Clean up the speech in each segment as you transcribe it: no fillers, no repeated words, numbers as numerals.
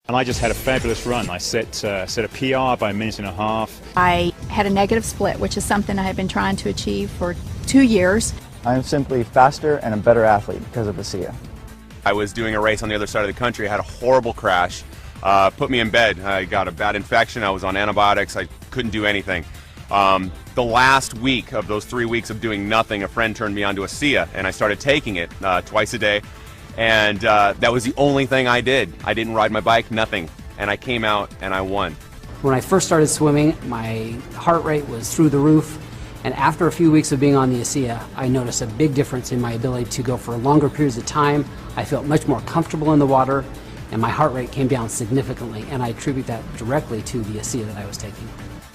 And I just had a fabulous run. I set a PR by a minute and a half. I had a negative split, which is something I had been trying to achieve for 2 years. I am simply faster and a better athlete because of ASEA. I was doing a race on the other side of the country. I had a horrible crash. Put me in bed. I got a bad infection. I was on antibiotics. I couldn't do anything. The last week of those 3 weeks of doing nothing, a friend turned me on to ASEA, and I started taking it twice a day. And that was the only thing I did. I didn't ride my bike, nothing. And I came out and I won. When I first started swimming, my heart rate was through the roof. And after a few weeks of being on the ASEA, I noticed a big difference in my ability to go for longer periods of time. I felt much more comfortable in the water, and my heart rate came down significantly. And I attribute that directly to the ASEA that I was taking.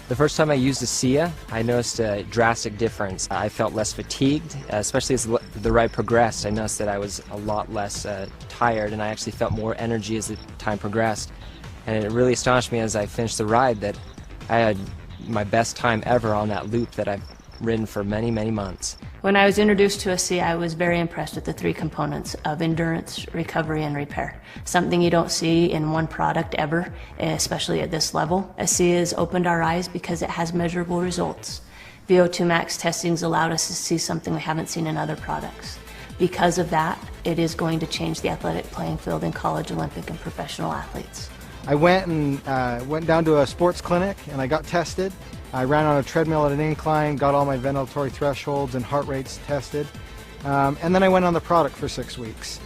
The first time I used ASEA, I noticed a drastic difference. I felt less fatigued, especially as the ride progressed. I noticed that I was a lot less tired, and I actually felt more energy as the time progressed. And it really astonished me as I finished the ride that I had my best time ever on that loop that I've ridden for many, many months. When I was introduced to ASEA, I was very impressed with the 3 components of endurance, recovery, and repair. Something you don't see in one product ever, especially at this level. ASEA has opened our eyes because it has measurable results. VO2 max testings allowed us to see something we haven't seen in other products. Because of that, it is going to change the athletic playing field in college, Olympic, and professional athletes. I went down to a sports clinic and I got tested. I ran on a treadmill at an incline, got all my ventilatory thresholds and heart rates tested, and then I went on the product for 6 weeks.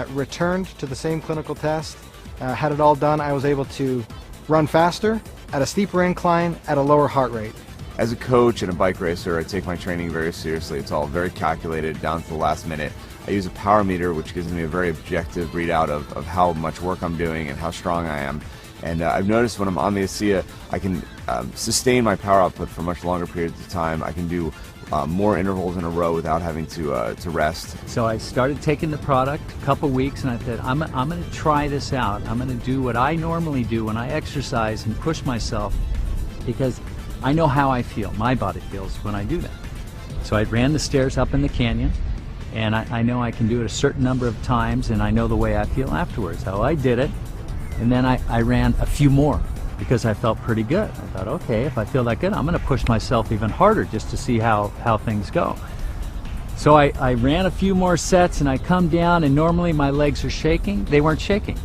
Returned to the same clinical test, had it all done. I was able to run faster, at a steeper incline, at a lower heart rate. As a coach and a bike racer, I take my training very seriously. It's all very calculated down to the last minute. I use a power meter, which gives me a very objective readout of how much work I'm doing and how strong I am. And I've noticed when I'm on the ASEA, I can sustain my power output for much longer periods of time. I can do more intervals in a row without having to rest. So I started taking the product a couple weeks, and I said, I'm going to try this out. I'm going to do what I normally do when I exercise and push myself, because I know how I feel, my body feels when I do that. So I ran the stairs up in the canyon, and I know I can do it a certain number of times, and I know the way I feel afterwards. So I did it. And then I ran a few more because I felt pretty good. I thought, okay, if I feel that good, I'm going to push myself even harder just to see how things go. So I ran a few more sets, and I come down, and normally my legs are shaking. They weren't shaking.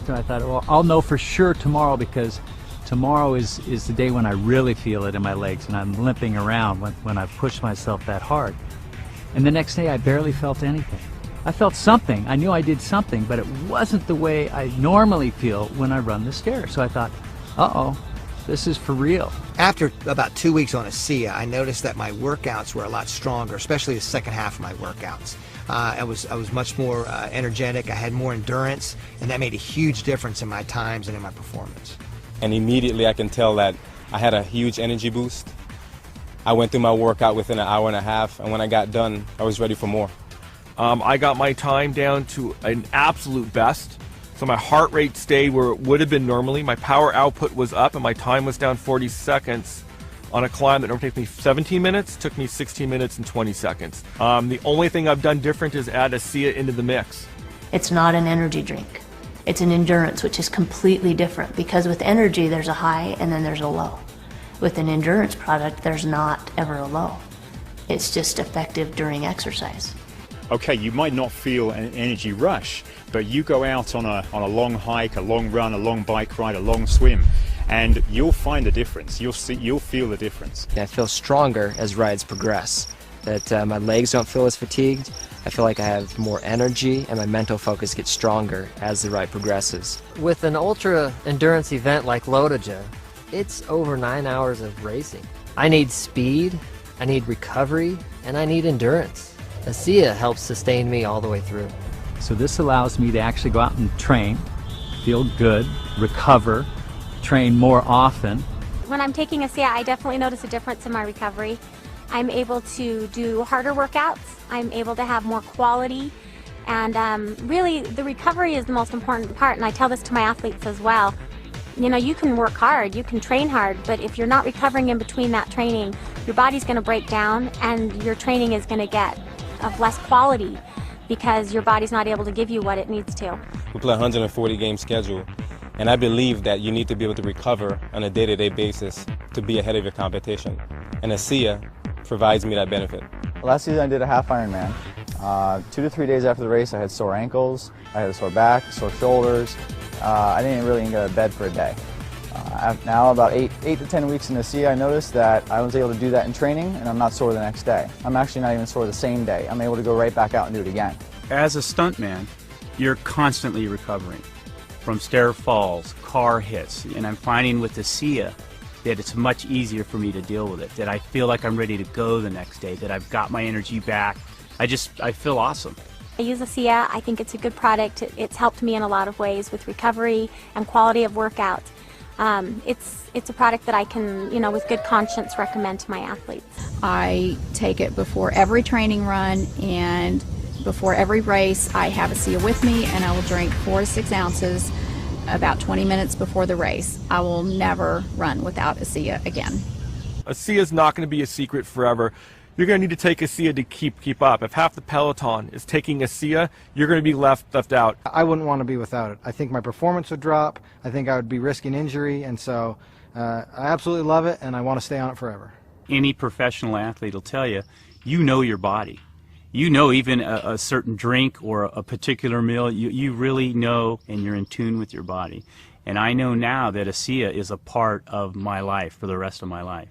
So I thought, well, I'll know for sure tomorrow, because tomorrow is the day when I really feel it in my legs and I'm limping around when I push myself that hard. And the next day I barely felt anything. I felt something. I knew I did something, but it wasn't the way I normally feel when I run the stairs. So I thought, uh-oh, this is for real. After about 2 weeks on ASEA, I noticed that my workouts were a lot stronger, especially the second half of my workouts. I was much more energetic. I had more endurance, and that made a huge difference in my times and in my performance. And immediately I can tell that I had a huge energy boost. I went through my workout within an hour and a half, and when I got done, I was ready for more. I got my time down to an absolute best. So my heart rate stayed where it would have been normally. My power output was up, and my time was down 40 seconds on a climb that normally takes me 17 minutes, took me 16 minutes and 20 seconds. The only thing I've done different is add ASEA into the mix. It's not an energy drink. It's an endurance, which is completely different, because with energy there's a high and then there's a low. With an endurance product, there's not ever a low. It's just effective during exercise. Okay, you might not feel an energy rush, but you go out on a long hike, a long run, a long bike ride, a long swim, and you'll find the difference. You'll feel the difference. I feel stronger as rides progress. That my legs don't feel as fatigued. I feel like I have more energy, and my mental focus gets stronger as the ride progresses. With an ultra endurance event like Logra, it's over 9 hours of racing. I need speed, I need recovery, and I need endurance. ASEA helps sustain me all the way through. So this allows me to actually go out and train, feel good, recover, train more often. When I'm taking ASEA, I definitely notice a difference in my recovery. I'm able to do harder workouts, I'm able to have more quality, and really the recovery is the most important part, and I tell this to my athletes as well. You know, you can work hard, you can train hard, but if you're not recovering in between that training, your body's going to break down and your training is going to get of less quality because your body's not able to give you what it needs to. We play a 140 game schedule, And I believe that you need to be able to recover on a day-to-day basis to be ahead of your competition. And ASEA provides me that benefit. Last season I did a half Ironman. 2 to 3 days after the race I had sore ankles, I had a sore back, sore shoulders. I didn't really even get out of bed for a day. Now about 8 to 10 weeks in ASEA, I noticed that I was able to do that in training and I'm not sore the next day. I'm actually not even sore the same day. I'm able to go right back out and do it again. As a stuntman, you're constantly recovering from stair falls, car hits, and I'm finding with ASEA that it's much easier for me to deal with it, that I feel like I'm ready to go the next day, that I've got my energy back. I feel awesome. I use ASEA. I think it's a good product. It's helped me in a lot of ways with recovery and quality of workout. It's a product that I can, with good conscience recommend to my athletes. I take it before every training run and before every race. I have ASEA with me, and I will drink 4 to 6 ounces about 20 minutes before the race. I will never run without ASEA again. ASEA is not going to be a secret forever. You're going to need to take ASEA to keep up. If half the peloton is taking ASEA, you're going to be left out. I wouldn't want to be without it. I think my performance would drop. I think I would be risking injury, and so I absolutely love it, and I want to stay on it forever. Any professional athlete will tell you, you know your body. You know even a certain drink or a particular meal, you really know and you're in tune with your body. And I know now that ASEA is a part of my life for the rest of my life.